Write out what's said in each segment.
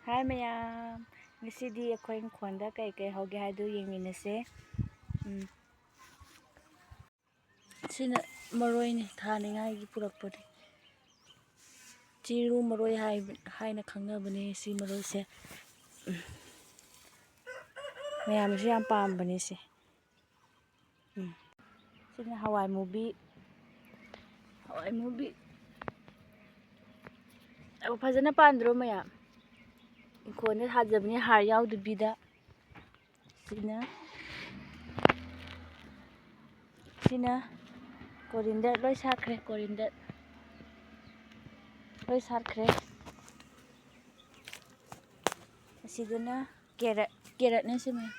Hi mayam, ngꯁꯤꯗꯤ ꯑꯩꯈꯣꯏ ingkhꯣꯜꯗ ꯀꯩ ꯍꯧꯒꯦ ꯍꯥꯏꯗꯨ ꯌꯦꯡꯃꯤꯟꯅꯁꯦ. ꯁꯤꯅ ꯃꯔꯣꯏꯅꯤ ꯊꯥꯅꯤꯡꯉꯥꯏꯒꯤ ꯄꯨꯔꯛꯄꯅꯤ. ꯆꯤꯔꯨ ꯃꯔꯣꯏ ꯍꯥꯏꯅ ꯈꯪꯅꯕꯅꯤ ꯁꯤ ꯃꯔꯣꯏꯁꯦ. ꯃꯌꯥꯝꯅꯁꯨ ꯌꯥꯝ ꯄꯥꯝꯕꯅꯤ ꯁꯤ. ꯁꯤꯅ ꯍꯋꯥꯏ ꯃꯨꯕꯤ. ꯐꯖꯅ ꯄꯥꯟꯗ꯭ꯔꯣ ꯃꯌꯥꯝ? ingkhꯣꯜꯗ ꯊꯥꯖꯕꯅꯤ ꯍꯥꯔ ꯌꯥꯎꯗꯕꯤꯗ. ꯁꯤꯅ ꯀꯣꯔꯤꯟꯗꯔ ꯂꯣꯏ ꯁꯥꯠꯈ꯭ꯔꯦ. ꯀꯣꯔꯤꯟꯗꯔ ꯂꯣꯏ ꯁꯥꯠꯈ꯭ꯔꯦ. ꯑꯁꯤꯗꯅ ꯀꯦꯔꯠꯅꯦ ꯁꯤ ꯃꯌꯥꯝ.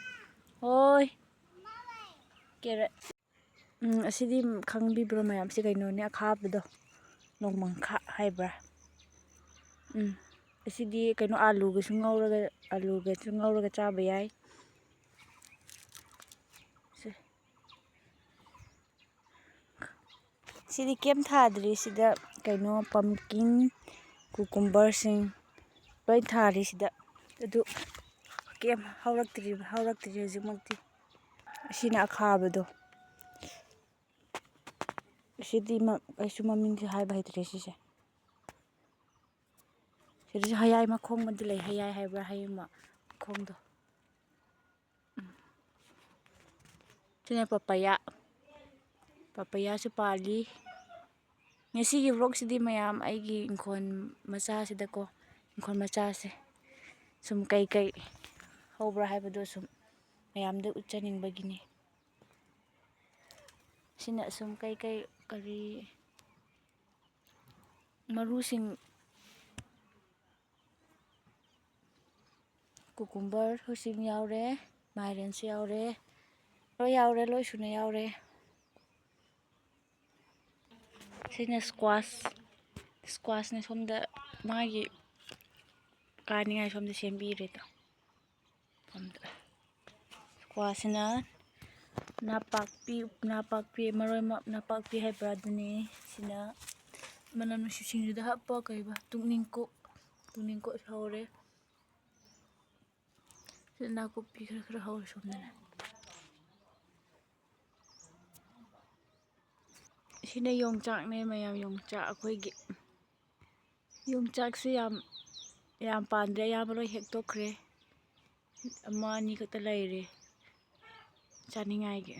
ꯍꯣꯏ ꯀꯦꯔꯠ. ꯑꯁꯤꯗꯤ ꯈꯪꯕꯤꯕ꯭ꯔꯣ ꯃꯌꯥꯝ? ꯁꯤ ꯀꯩꯅꯣꯅꯦ ꯑꯈꯥꯕꯗꯣ. ꯅꯣꯡꯃꯪꯈꯥ ꯍꯥꯏꯕ꯭ꯔꯥ? ꯑꯁꯤꯗꯤ ꯀꯩꯅꯣ ꯑꯥꯂꯨꯒꯁꯨ ꯉꯧꯔꯒ ꯆꯥꯕ ꯌꯥꯏ. ꯁꯤꯗꯤ ꯀꯩꯝ ꯊꯥꯗ꯭ꯔꯤ. ꯁꯤꯗ ꯀꯩꯅꯣ ꯄꯝꯀꯤꯟ, ꯀꯨꯀꯨꯝꯕꯔꯁꯤꯡ ꯂꯣꯏ ꯊꯥꯔꯤ ꯁꯤꯗ. ꯑꯗꯨ ꯀꯩꯝ ꯍꯧꯔꯛꯇ꯭ꯔꯤ ꯍꯧꯖꯤꯛꯃꯛꯇꯤ. ꯑꯁꯤꯅ ꯑꯈꯥꯕꯗꯣ. ꯁꯤꯗꯤ ꯑꯩꯁꯨ ꯃꯃꯤꯡꯁꯦ ꯍꯥꯏꯕ ꯍꯩꯇ꯭ꯔꯦ ꯁꯤꯁꯦ. ꯁꯤꯗꯁꯨ ꯍꯌꯥꯏ ꯃꯈꯣꯡ ꯑꯃꯗꯤ ꯂꯩ. ꯍꯌꯥꯏ ꯍꯥꯏꯕ꯭ꯔꯥ? ꯍꯌꯤꯡ ꯃꯈꯣꯡꯗꯣ. ꯁꯤꯅ ꯄꯄꯌꯥ. ꯄꯄꯌꯥꯁꯨ ꯄꯥꯜꯂꯤ. ꯉꯁꯤꯒꯤ ꯚ꯭ꯂꯣꯛꯁꯤꯗꯤ ꯃꯌꯥꯝ ꯑꯩꯒꯤ ingkhꯣꯜ ꯃꯆꯥꯁꯤꯗꯀꯣ. ingkhꯣꯜ ꯃꯆꯥꯁꯦ ꯁꯨꯝ ꯀꯩ ꯍꯧꯕ꯭ꯔꯥ ꯍꯥꯏꯕꯗꯣ ꯁꯨꯝ ꯃꯌꯥꯝꯗ ꯎꯠꯆꯅꯤꯡꯕꯒꯤꯅꯤ. ꯁꯤꯅ ꯁꯨꯝ ꯀꯔꯤ ꯃꯔꯨꯁꯤꯡ ꯀꯨꯀꯨꯝꯕꯔ ꯍꯧꯁꯤꯡ ꯌꯥꯎꯔꯦ. ꯃꯥꯏꯔꯦꯟꯁꯨ ꯌꯥꯎꯔꯦ. ꯂꯣꯏ ꯁꯨꯅ ꯌꯥꯎꯔꯦ. ꯁꯤꯅ ꯁ꯭ꯀ꯭ꯋꯥꯁꯅꯦ. ꯁꯣꯝꯗ ꯃꯥꯒꯤ ꯀꯥꯅꯤꯡꯉꯥꯏ ꯁꯣꯝꯗ ꯁꯦꯝꯕꯤꯔꯦꯗꯣ. ꯁ꯭ꯀ꯭ꯋꯥꯁꯁꯤꯅ ꯅꯥꯄꯥꯛꯄꯤ ꯃꯔꯣꯏ ꯅꯥꯄꯥꯛꯄꯤ ꯍꯥꯏꯕ꯭ꯔꯥ ꯑꯗꯨꯅꯤ. ꯁꯤꯅ ꯃꯅꯝ ꯅꯨꯡꯁꯤꯕꯁꯤꯡꯁꯤꯗ ꯍꯥꯞꯄ ꯇꯨꯅꯤꯡꯀꯣꯛ ꯍꯧꯔꯦ. ꯁꯤꯗ ꯅꯥꯀꯨꯞꯄꯤ ꯈꯔ ꯍꯧꯔꯦ ꯁꯣꯝꯗꯅ. ꯁꯤꯅ ꯌꯣꯡꯆꯥꯛꯅꯦ ꯃꯌꯥꯝ. ꯌꯣꯡꯆꯥꯛ ꯑꯩꯈꯣꯏꯒꯤ ꯌꯣꯡꯆꯥꯛꯁꯨ ꯌꯥꯝ ꯄꯥꯟꯗ꯭ꯔꯦ. ꯑꯌꯥꯝꯕ ꯂꯣꯏ ꯍꯦꯛꯇꯣꯛꯈ꯭ꯔꯦ. ꯑꯃ ꯑꯅꯤ ꯈꯛꯇ ꯂꯩꯔꯦ ꯆꯥꯅꯤꯡꯉꯥꯏꯒꯤ.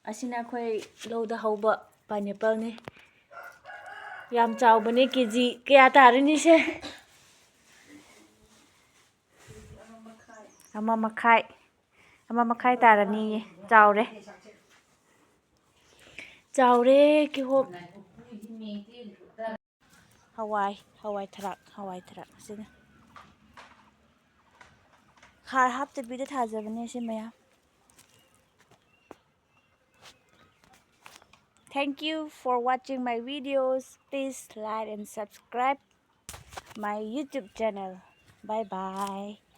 ꯑꯁꯤꯅ ꯑꯩꯈꯣꯏ ꯂꯧꯗ ꯍꯧꯕ ꯄꯥꯏꯅꯦꯄꯜꯅꯤ. ꯌꯥꯝ ꯆꯥꯎꯕꯅꯦ. ꯀꯦꯖꯤ ꯀꯌꯥ ꯇꯥꯔꯅꯤ ꯁꯦ? 1.5 ꯇꯥꯔꯅꯤꯌꯦ. ꯆꯥꯎꯔꯦ ꯀꯤꯍꯣꯝ. ꯍꯋꯥꯏ ꯊꯔꯥꯛ. ꯑꯁꯤꯅ ꯍꯥꯔ ꯍꯥꯞꯇꯕꯤꯗ ꯊꯥꯖꯕꯅꯦ ꯁꯤ ꯃꯌꯥꯝ. Thank you for watching my videos. Please like and subscribe my YouTube channel. Bye bye.